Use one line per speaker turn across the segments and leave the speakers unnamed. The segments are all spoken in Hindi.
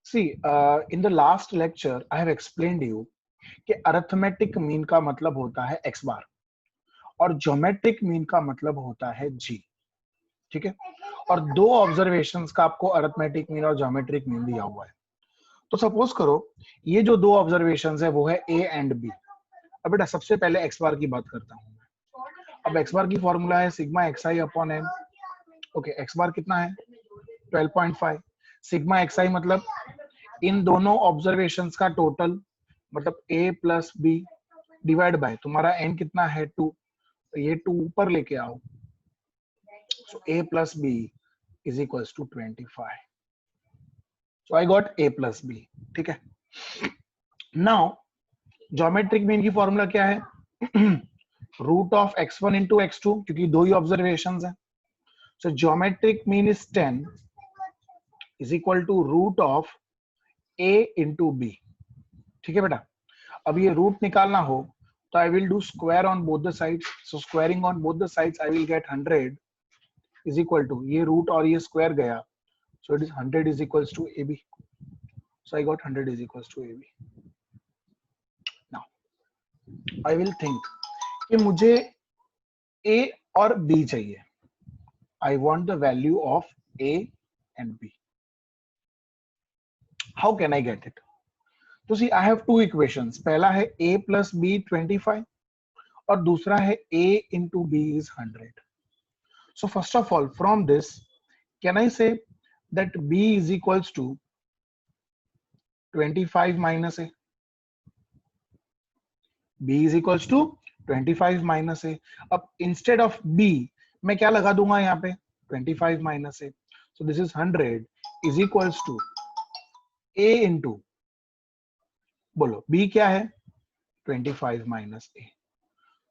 See, in the last lecture, I have explained you कि अरिथमेटिक मीन का मतलब होता है x बार और ज्योमेट्रिक मीन का मतलब होता है g, ठीक है। और दो ऑब्जर्वेशंस का आपको अरिथमेटिक मीन और ज्योमेट्रिक मीन दिया हुआ है। तो सपोज करो ये जो दो ऑब्जर्वेशंस है वो है a एंड b। अब बेटा सबसे पहले x बार की बात करता हूँ मैं। अब x बार की फॉर्मूला है sigma xi upon n। Okay, x बार कितना है 12.5। सिग्मा xi मतलब इन दोनों ऑब्जर्वेशंस का टोटल, मतलब a plus B divide by तुम्हारा n कितना है 2, तो ये 2 ऊपर लेके आओ। So a plus B is equals to 25। So I got a plus B, ठीक है। नाउ ज्योमेट्रिक मीन की फॉर्मूला क्या है? Root of x1 into x2, क्योंकि दो ही ऑब्जर्वेशंस हैं। So geometric mean is 10 is equal to root of a into B, ठीक है बेटा। अब ये रूट निकालना हो तो I will do square on both the sides. So squaring on both the sides I will get 100 is equal to, ये रूट और ये स्क्वायर गया, so it is 100 is equals to ab। So I got 100 is equals to ab। Now I will think कि मुझे a और b चाहिए। I want the value of a and b। How can I get it? तो सी आई हैव टू इक्वेशंस। पहला है a प्लस बी 25 और दूसरा है a into B is 100। So first of all, from this, can I say that b is equals to 25 minus a? b is equals to 25 minus a. अब instead of b मैं क्या लगा दूंगा यहाँ पे 25 minus a. So this is 100 is equals to a into, बोलो b क्या है 25 minus a.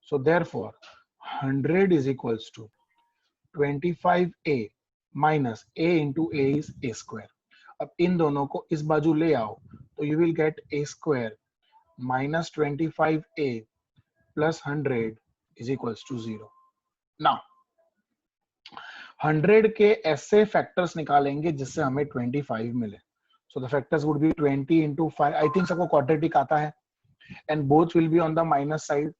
So therefore 100 is equals to 25a minus a into a is a square. अब इन दोनों को इस बाजू ले आओ तो you will get a square minus 25a plus 100 is equals to 0। Now 100 के ऐसे फैक्टर्स निकालेंगे जिससे हमें 25 मिले। So the factors would be 20 into 5। I think सबको क्वाड्रेटिक आता है and both will be on the minus side.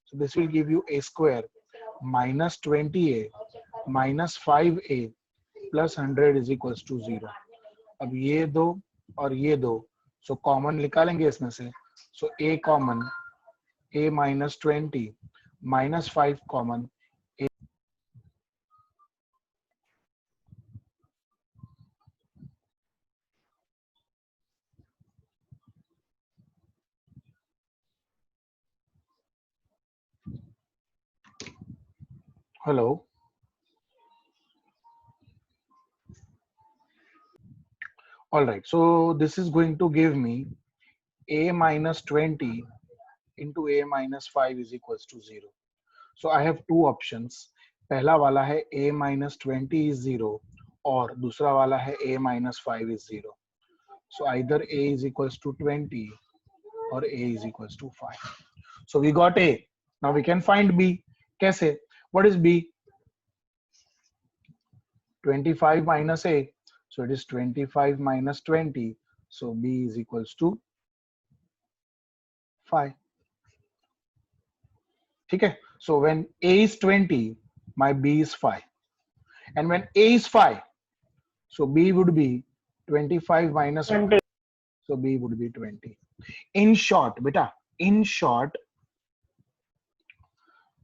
So this will give you a square minus 20a minus 5a plus 100 is equals to 0। अब ये दो और ये दो, सो कॉमन निकालेंगे इसमें से। सो a common, a minus 20 minus 5 common, a। Hello, all right, so this is going to give me a minus 20 into a minus 5 is equals to 0. So I have two options. पहला वाला है a minus 20 is 0 और दूसरा वाला है a minus 5 is 0. So either a is equals to 20 or a is equals to 5. So we got a. Now we can find b. कैसे? What is b? 25 minus a. So it is 25 minus 20. So b is equals to 5. ठीक है? So when a is 20, my b is 5. And when a is 5, so b would be 25 minus 5. So b would be 20. In short, beta, in short,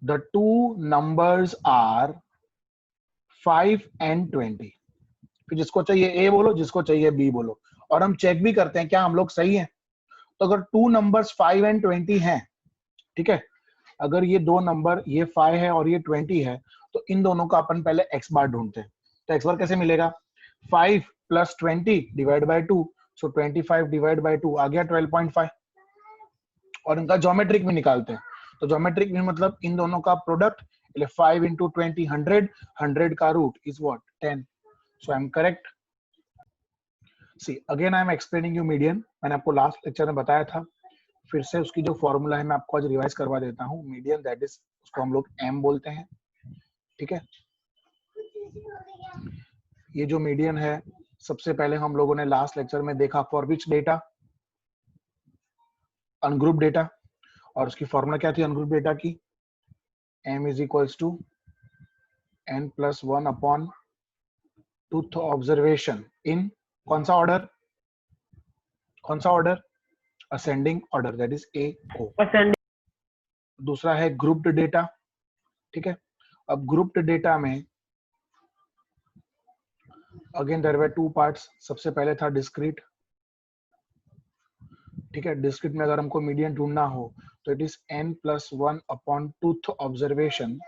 the two numbers are 5 and 20. फिर जिसको चाहिए a बोलो, जिसको चाहिए b बोलो, और हम चेक भी करते हैं क्या हम लोग सही हैं। तो अगर टू नंबर्स 5 and 20 हैं, ठीक है, अगर ये दो नंबर, ये 5 है और ये 20 है, तो इन दोनों का अपन पहले x बार ढूंढते हैं। तो x बार कैसे मिलेगा? 5 plus 20 divide by 2, so 25 divide by 2 आ गया 12.5। और इनका ज्योमेट्रिक में निकालते हैं। तो ज्योमेट्रिक में मतलब इन दोनों का प्रोडक्ट, 5 into 20 100, 100 का root is what 10। So I am correct. See again I am explaining you median. मैंने आपको लास्ट लेक्चर में बताया था, फिर से उसकी जो फॉर्मूला है मैं आपको आज रिवाइज करवा देता हूँ। मीडियन दैट इज, उसको हम लोग m बोलते हैं, ठीक है। ये जो मीडियन है सबसे पहले हम लोगों ने लास्ट लेक्चर में देखा for which data, ungroup data, और उसकी फॉर्मूला क्या थी अनग्रुप डेटा की, m is equals to n+1 upon two th observation in कौन सा order, ascending order, that is AO। दूसरा है ग्रुप्ड डेटा, ठीक है। अब ग्रुप्ड डेटा में again there were two parts, सबसे पहले था डिस्क्रीट, ठीक है। डिस्क्रीट में अगर हमको मीडियन ढूंढना हो तो it is n+1 upon two th observation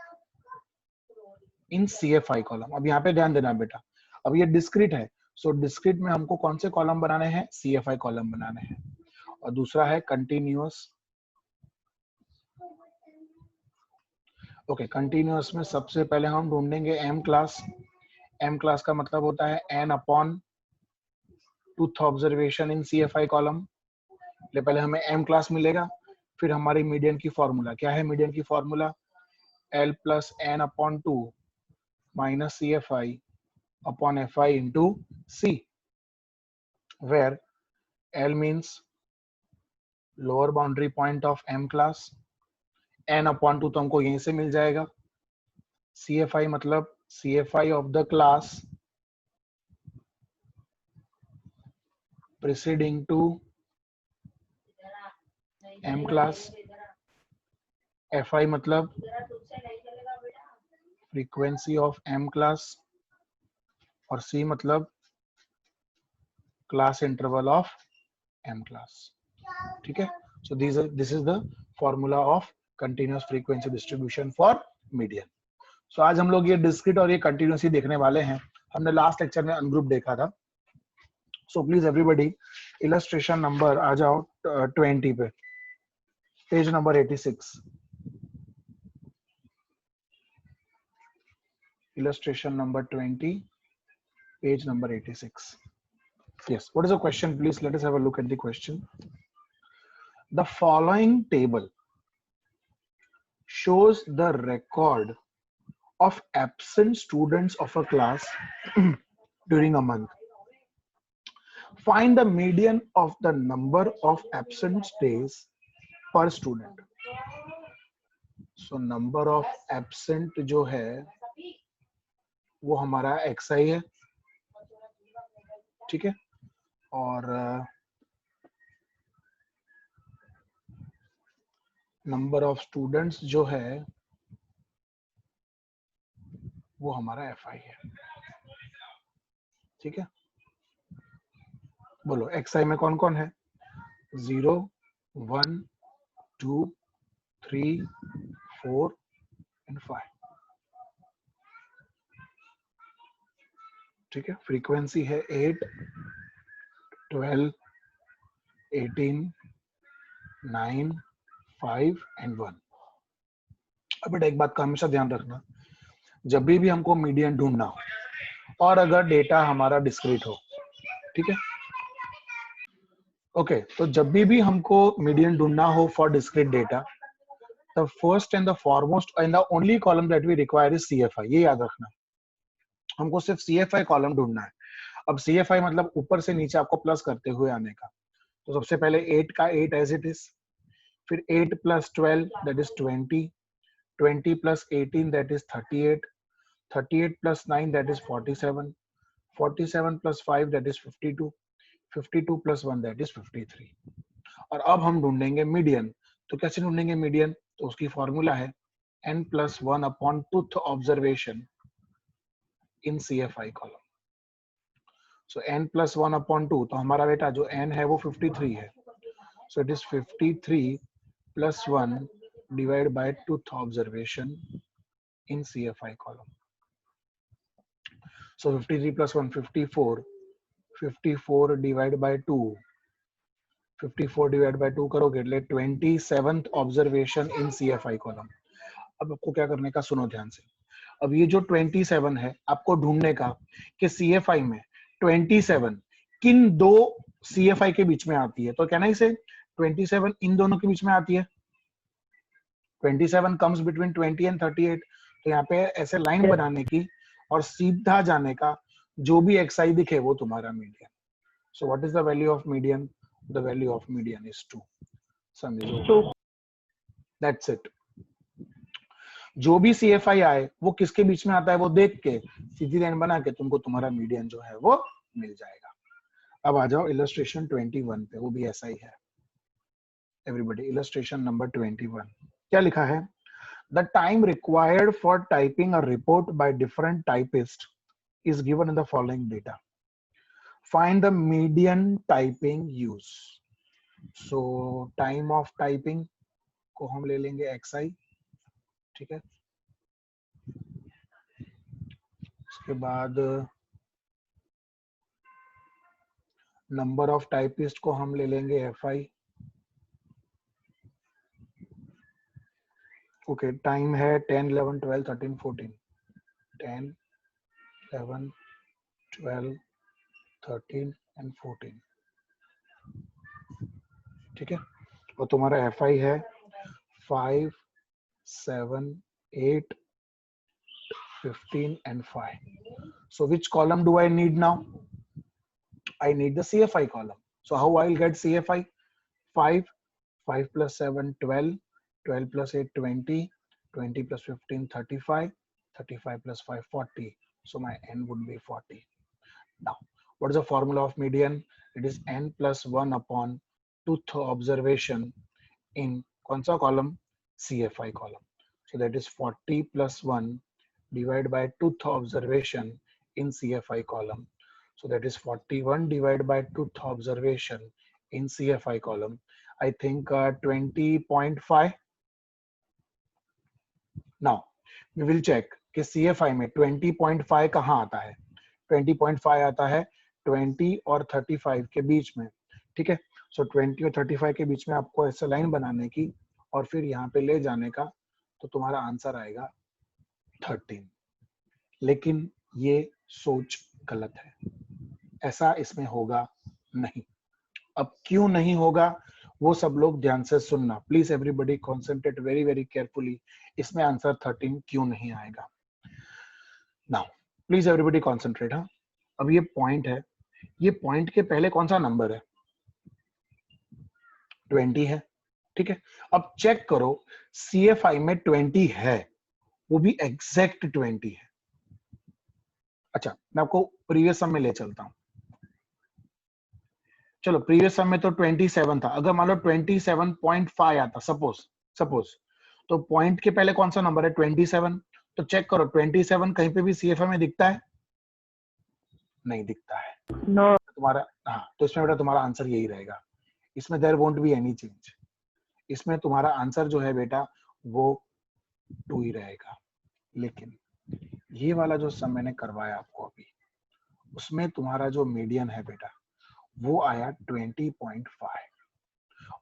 in CFI column. अब यहाँ पे ध्यान देना बेटा, अब ये डिस्क्रीट है, सो डिस्क्रीट में हमको कौन से कॉलम बनाने हैं, CFI कॉलम बनाने हैं। और दूसरा है कंटिन्यूअस, ओके। कंटिन्यूअस में सबसे पहले हम ढूंढेंगे M क्लास। M क्लास का मतलब होता है n अपॉन टूथ ऑब्जर्वेशन इन CFI कॉलम। पहले हमें M क्लास मिलेगा, फिर हमारी मीडियन की फॉर्मूला क्या है, मीडियन की formula L plus n upon 2 minus CFI upon FI into C, where L means lower boundary point of M class, n upon 2 तो हमको यहीं से मिल जाएगा, CFI मतलब CFI of the class preceding to M class, FI मतलब फ्रीक्वेंसी ऑफ M क्लास, और C मतलब class interval of M class, ठीक है। So this is the formula of continuous frequency distribution for median. सो आज हम लोग ये डिस्क्रीट और ये कंटिन्यूअस ही देखने वाले हैं। हमने लास्ट लेक्चर में अनग्रुप देखा था। So please everybody illustration number आ जाओ 20 पे, page number 86, illustration number 20, page number 86. Yes, what is the question? Please let us have a look at the question. The following table shows the record of absent students of a class during a month. Find the median of the number of absent days per student. So number of absent जो है वो हमारा XI है, ठीक है। और नंबर ऑफ स्टूडेंट्स जो है वो हमारा FI है, ठीक है। बोलो XI में कौन कौन है, 0, 1, 2, 3, 4 एंड 5, ठीक है। फ्रीक्वेंसी है 8, 12, 18, 9, 5 एंड 1। अब बेटा एक बात का हमेशा ध्यान रखना, जब भी हमको मीडियन ढूंढना हो और अगर डेटा हमारा डिस्क्रीट हो, ठीक है, ओके, तो जब भी हमको मीडियन ढूंढना हो for discrete data, the first and the foremost and the only column that we require is CFI। ये याद रखना, हमको सिर्फ CFI कॉलम ढूंढना है। अब CFI मतलब ऊपर से नीचे आपको प्लस करते हुए आने का। तो सबसे पहले 8 का 8 एज इट इज, फिर 8 plus 12 that is 20, 20 plus 18 that is 38, 38 plus 9 that is 47, 47 plus 5 that is 52, 52 plus 1 that is 53। और अब हम ढूंढेंगे मीडियन। तो कैसे ढूंढेंगे मीडियन, तो उसकी फॉर्मूला है n+1 अपॉन टूथ ऑब्जर्वेशन इन CFI कॉलम। सो n+1 अपॉन 2, तो हमारा बेटा जो n है वो 53 है, सो it is 53 plus 1 divide by tooth observation in CFI column. So 53 plus 1 54, 54 divide by 2, 54 divide by 2 करोगे 27th ऑब्जर्वेशन इन CFI कॉलम। अब आपको क्या करने का, सुनो ध्यान से। अब ये जो 27 है आपको ढूंढने का कि CFI में 27 किन दो CFI के बीच में आती है। तो कहना इसे 27 इन दोनों के बीच में आती है, 27 कम्स बिटवीन 20 एंड 38। तो यहाँ पे ऐसे लाइन बनाने की और सीधा जाने का, जो भी xi दिखे वो तुम्हारा median. So what is the value of median? The value of median is 2. Sum is over. That's it. जो भी CFI आए वो किसके बीच में आता है वो देख के सीधी लाइन बना के तुमको तुम्हारा मीडियन जो है वो मिल जाएगा. अब आ जाओ इलस्ट्रेशन 21 पे, वो भी ऐसा ही है. एवरीबॉडी, इलस्ट्रेशन नंबर 21 क्या लिखा है? The time required for typing a report by different typists is given in the following data. Find the median typing use. So time of typing को हम ले लेंगे xi, ठीक है. उसके बाद नंबर ऑफ टाइपिस्ट को हम ले लेंगे fi. ओके, टाइम है 10, 11, 12, 13, 14. 10, 11, 12, 13 एंड 14. ठीक है. और तुम्हारा fi है 5, 7, 8, 15 and 5. So which column do I need now? I need the CFI column. So how I'll get CFI? 5, 5 plus 7, 12, 12 plus 8, 20, 20 plus 15, 35, 35 plus 5, 40. So my n would be 40. Now, what is the formula of median? It is n plus 1 upon tooth observation in कौन सा column? CFI column. So that is 40 plus 1 divided by tooth observation in CFI column. So that is 41 divided by tooth observation in CFI column. I think 20.5. Now we will check कि CFI में 20.5 कहाँ आता है. 20.5 आता है 20 और 35 के बीच में. ठीक है. So 20 और 35 के बीच में आपको ऐसा लाइन बनाने की और फिर यहाँ पे ले जाने का, तो तुम्हारा आंसर आएगा 13. लेकिन ये सोच गलत है, ऐसा इसमें होगा नहीं. अब क्यों नहीं होगा वो सब लोग ध्यान से सुनना. Please everybody concentrate very very carefully. इसमें आंसर 13 क्यों नहीं आएगा. Now please everybody concentrate. हाँ, अब ये पॉइंट है, ये पॉइंट के पहले कौन सा नंबर है? 20 है. ठीक है. अब चेक करो CFI में 20 है, वो भी एग्जैक्ट 20 है. अच्छा, मैं आपको प्रीवियस सम में ले चलता हूं. चलो, प्रीवियस सम में तो 27 था. अगर मान लो 27.5 आता सपोज, तो पॉइंट के पहले कौन सा नंबर है? 27. तो चेक करो 27 कहीं पे भी CFI में दिखता है? नहीं दिखता है. no. तुम्हारा, हाँ, तो इसमें बेटा तुम्हारा आंसर यही रहेगा. इसमें there won't be any change. इसमें तुम्हारा आंसर जो है बेटा वो 2 ही रहेगा. लेकिन ये वाला जो सम मैंने करवाया आपको अभी, उसमें तुम्हारा जो मीडियन है बेटा वो आया 20.5.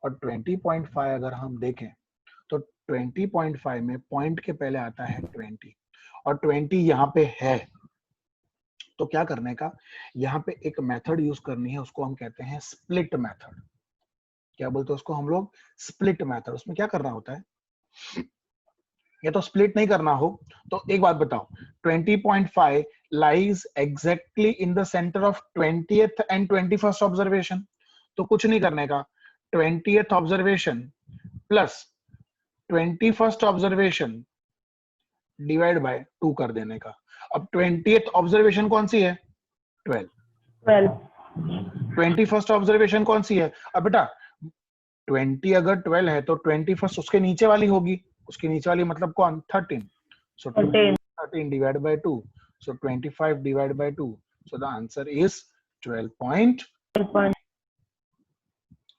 और 20.5 अगर हम देखें तो 20.5 में पॉइंट के पहले आता है 20 और 20 यहाँ पे है. तो क्या करने का, यहाँ पे एक मेथड यूज करनी है, उसको हम कहते हैं स्प्लिट मेथड. क्या बोलते हैं उसको हम लोग? Split method. उसमें क्या करना होता है, या तो स्प्लिट नहीं करना हो तो एक बात बताओ, 20.5 lies exactly in the center of 20th and 21st observation. तो कुछ नहीं करने का, 20th observation plus 21st observation divide by 2 कर देने का. अब 20th observation कौन सी है? 12. 21st observation कौन सी है? अब बेटा 20 अगर 12 है तो 21st उसके नीचे वाली होगी. उसके नीचे वाली मतलब कौन? 13. So 13 divided by 2. So 25 divided by 2. So the answer is 12.5.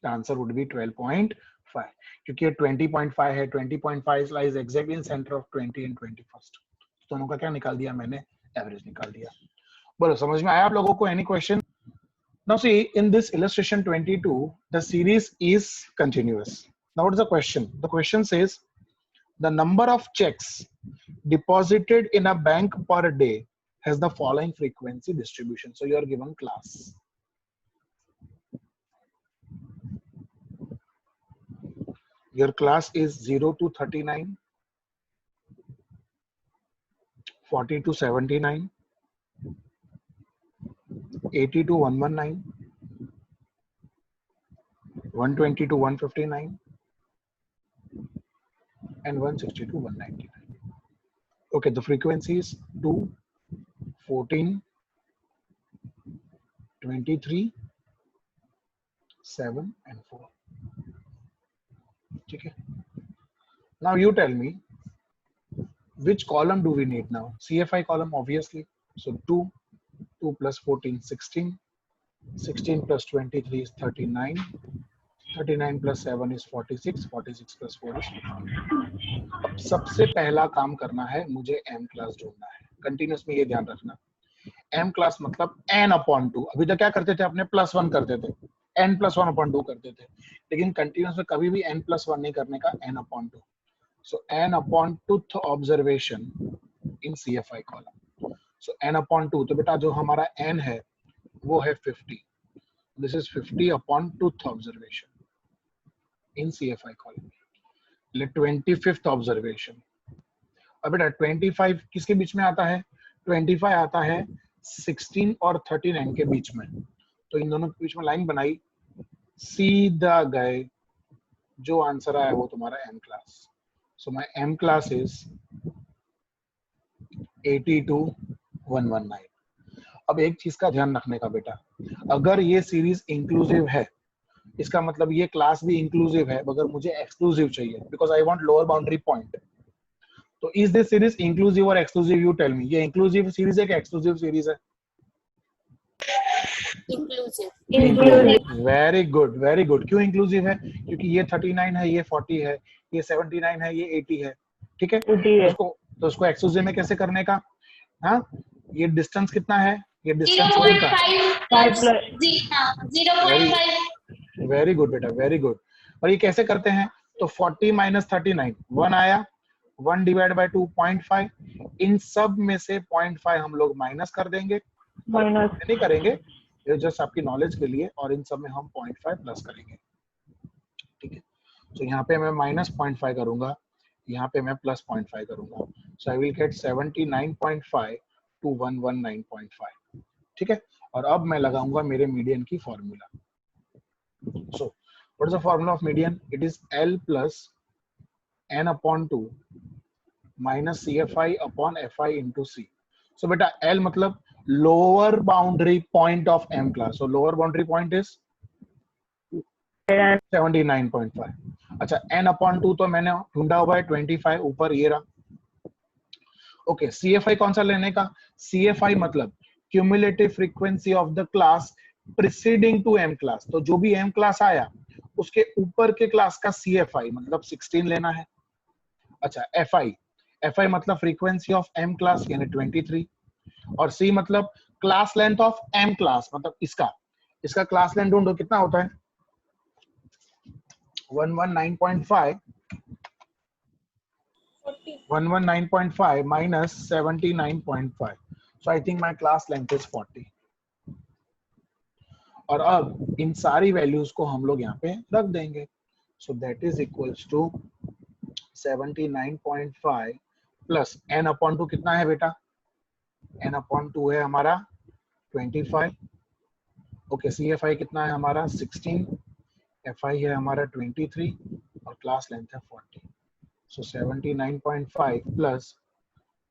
The answer would be 12.5. क्योंकि ये 20.5 है. 20.5 lies exactly in center of 20 and 21st. दोनों का क्या निकाल दिया मैंने? एवरेज निकाल दिया. बोलो, समझ में आया आप लोगों को? Any question? Now see, in this illustration 22, the series is continuous. Now what is the question? The question says the number of checks deposited in a bank per day has the following frequency distribution. So you are given class. Your class is 0 to 39, 40 to 79, 80 to 119, 120 to 159, and 160 to 199. Okay, the frequencies 2, 14, 23, 7 and 4. Okay. Now you tell me which column do we need now? CFI column, obviously. So 2 plus 14, 16. 16 plus 23 is 39. 39 plus 7 is 46. 46 plus 4 is 50. अब सबसे पहला काम करना है, मुझे m क्लास ढूंढना है. कंटिन्यूस में ये ध्यान रखना. m क्लास मतलब n अपॉन 2. अभी तक क्या करते थे अपने +1 करते थे, n + 1 अपॉन 2 करते थे, लेकिन कंटिन्यूस में कभी भी n + 1 नहीं करने का, n upon 2. So n upon 2th observation in CFI column. So n upon 2, तो बेटा जो हमारा n है वो है 50. This is 50 upon 2th observation in CFI column. Let 25th observation. अब बेटा 25 किसके बीच में आता है? 25 आता है 16 और 39 के बीच में. तो इन दोनों के बीच में लाइन बनाई, सीधा गए, जो आंसर आया वो तुम्हारा m class. So my m class is 80 to 119. अब एक चीज का ध्यान रखने का बेटा, अगर ये सीरीज इंक्लूसिव है, इसका मतलब ये क्लास भी इंक्लूसिव है, मगर मुझे एक्सक्लूसिव चाहिए, because I want lower boundary point. तो इज दिस सीरीज इंक्लूसिव और एक्सक्लूसिव? You tell me. ये इंक्लूसिव सीरीज है कि एक्सक्लूसिव सीरीज है? Inclusive. Very good, very good. क्यों इंक्लूसिव है? क्योंकि ये 39 है, ये 40 है, ये 79 है, ये 80 है. ठीक है. तो उसको एक्सक्लूसिव में कैसे करने का? हाँ, ये डिस्टेंस कितना है? ये डिस्टेंस 0.5. वेरी गुड बेटा, वेरी गुड. और ये कैसे करते हैं? तो 40 माइनस 39, 1 आया, 1 डिवाइड बाय 2, 0.5. इन सब में से 0.5 हम लोग माइनस कर देंगे, नहीं करेंगे, ये जस्ट आपकी नॉलेज के लिए. और इन सब में हम 0.5 प्लस करेंगे. ठीक है. तो यहाँ पे मैं माइनस 0.5 करूंगा, यहाँ पे मैं प्लस 0.5 करूंगा. सो आई विल गेट 79.5 to 119.5. ठीक है. और अब मैं लगाऊंगा मेरे मीडियन की formula. So what is the formula of median? It is L plus n upon 2 minus CFI upon FI into C. So बेटा L मतलब lower boundary point of M class. So lower boundary point is 79.5. अच्छा, n upon 2 तो मैंने ढूंढा हुआ है 25, ऊपर ये रहा. ओके, CFI कौन सा लेने का? CFI मतलब cumulative frequency of the class preceding to M class. तो जो भी M क्लास आया उसके ऊपर के क्लास का CFI मतलब 16 लेना है. अच्छा, FI मतलब फ्रीक्वेंसी ऑफ M क्लास यानी 23. और C मतलब class length of M class, मतलब इसका क्लास लेंथ ढूंढो, कितना होता है? 119.5 minus 79.5. So I think my class length is 40. और अब इन सारी वैल्यूज को हम लोग यहाँ पे रख देंगे. So that is equals to 79.5 plus n upon 2 कितना है बेटा? n upon 2 है हमारा 25. ओके, CFI कितना है हमारा? 16. FI है हमारा 23 और क्लास लेंथ है 40. So 79.5 plus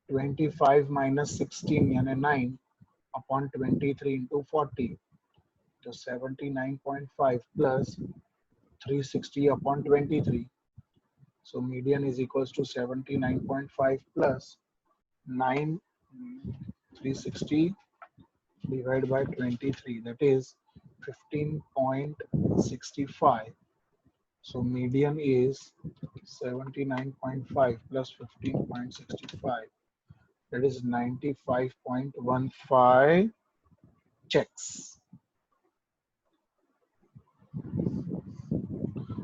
25 minus 16 यानी 9 upon 23 into 40. तो 79.5 plus 360 upon 23. So median is equals to 79.5 plus 9 360 divided by 23. That is 15.65. So median is 79.5 plus 15.65. That is 95.15 checks.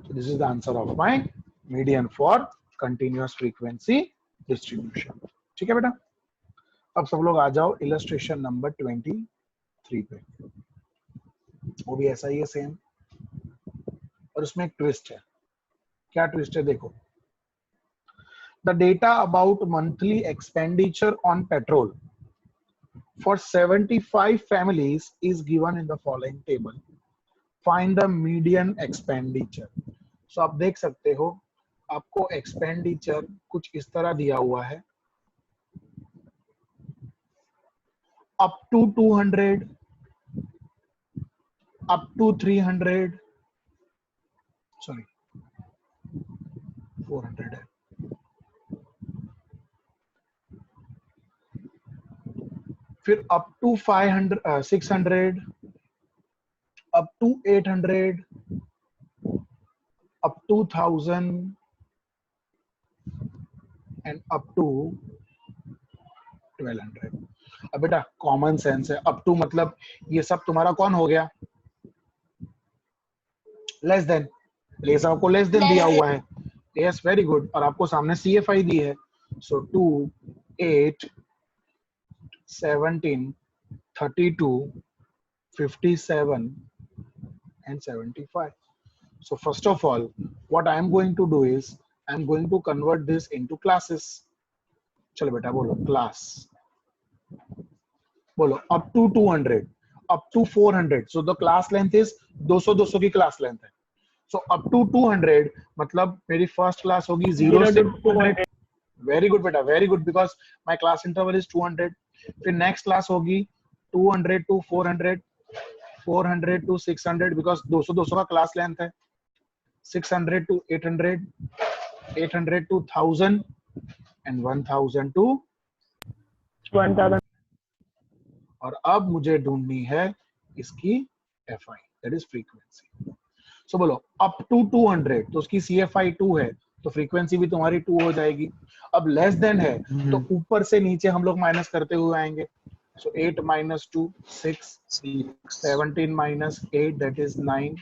So this is the answer of my median for continuous frequency distribution. ठीक है बेटा. अब सब लोग आ जाओ इलस्ट्रेशन नंबर 23 पे. वो भी ऐसा ही है, सेम. और उसमें एक ट्विस्ट है. क्या ट्विस्ट है? देखो. The data about monthly expenditure on petrol For 75 families is given in the following table. Find the median expenditure. So आप देख सकते हो आपको एक्सपेंडिचर कुछ इस तरह दिया हुआ है, up to 200, up to 300, sorry 400 है, फिर up to 500, 600, up to 800, up to 1000 and up to 1200. अब बेटा कॉमन सेंस है, अप टू मतलब ये सब तुम्हारा कौन हो गया, लेस देन, ये सब आपको लेस देन दिया हुआ है, यस वेरी गुड, और आपको सामने CFI दी है, सो 2, 8, 17, 32, 57 and 75. So first of all, what I am going to do is I am going to convert this into classes. चलो बेटा बोलो क्लास, बोलो up to 200, up to 400. So the class length is 200 की class length है. So up to 200 मतलब मेरी first class होगी 0 से 200. Very good बेटा, very good, because my class interval is 200. फिर next class होगी 200 to 400, 400 to 600 because 200 का class length है. 600 to 800, 800 to 1000 and 1000 to
1000.
और अब मुझे ढूंढनी है इसकी FI, that is frequency. So बोलो up to 200 तो उसकी CFI 2 है तो फ्रीक्वेंसी भी तुम्हारी 2 हो जाएगी. अब लेस देन है तो ऊपर से नीचे हम लोग माइनस करते हुए आएंगे. So 8 minus 2, 6, 17 minus 8, that is 9,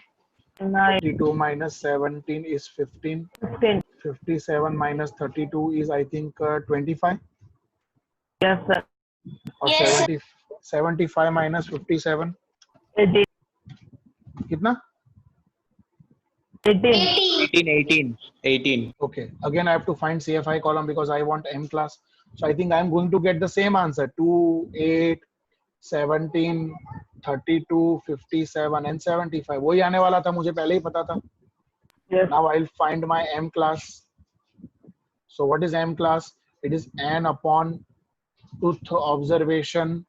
32 minus 17 is 15, 57 minus 32 is I think 25.
Yes, sir.
और 75 minus 57 कितना?
18.
Okay, again I have to find CFI column because I want M class. So I think I am going to get the same answer, 2, 8, 17, 32, 57 and 75. वही आने वाला था, मुझे पहले ही पता था.
Yes.
Now I'll find my M class. So what is M class? It is N upon tooth observation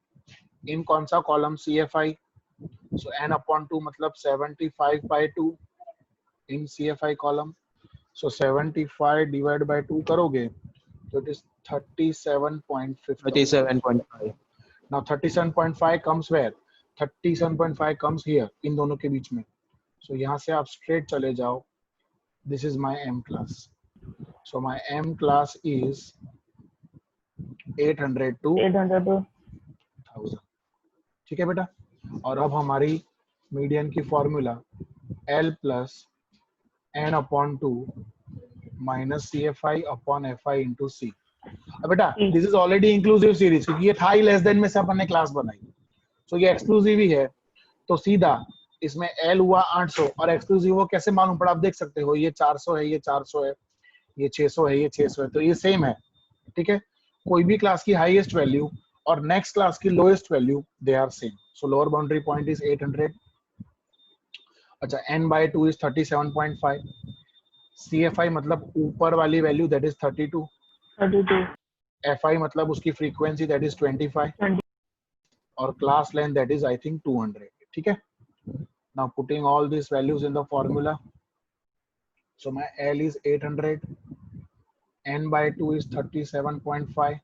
in कौन सा column? CFI. So N upon 2 मतलब 75 by 2 in CFI column. So 75 divided by 2 करोगे so it is 37.50.
37.5.
Now 37.5 comes where? 37.5 comes here, इन दोनों के बीच में. So यहाँ से आप straight चले जाओ. This is my M class. So my M class is 800 to 1000. ठीक है बेटा. और अब हमारी मीडियन की formula L plus N upon 2 minus CFI upon FI into C. अब बेटा this is already inclusive series क्योंकि ये था ही लेस देन में से अपन ने क्लास बनाई. सो ये एक्सक्लूसिव ही है तो सीधा इसमें L हुआ 800 और एक्सक्लूसिव वो कैसे मालूम पड़ा? आप देख सकते हो ये 400 है, ये 400 है, ये 600 है, ये 600 है, तो ये सेम है. ठीक है, कोई भी क्लास की हाईएस्ट वैल्यू और नेक्स्ट क्लास की lowest value they are same. So lower boundary point is 800. अच्छा n by 2 is 37.5. CFI मतलब ऊपर वाली वैल्यू दैट इज 32. FI मतलब उसकी फ्रीक्वेंसी दैट इज 25 और class length that is I think 200. ठीक है. Now putting all this values in the formula. So my L is 800, n by 2 is 37.5,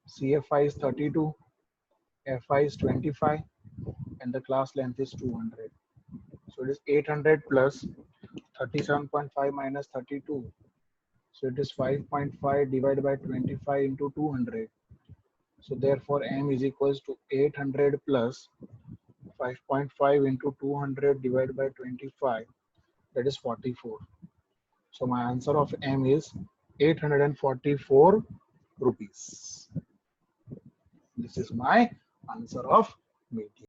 CFI is 32, FI is 25 and the class length is 200. So it is 800 plus 37.5 minus 32. So it is 5.5 divided by 25 into 200. So therefore M is equals to 800 plus 5.5 into 200 divided by 25. That is 44. So my answer of M is 844 rupees. This is my answer of median.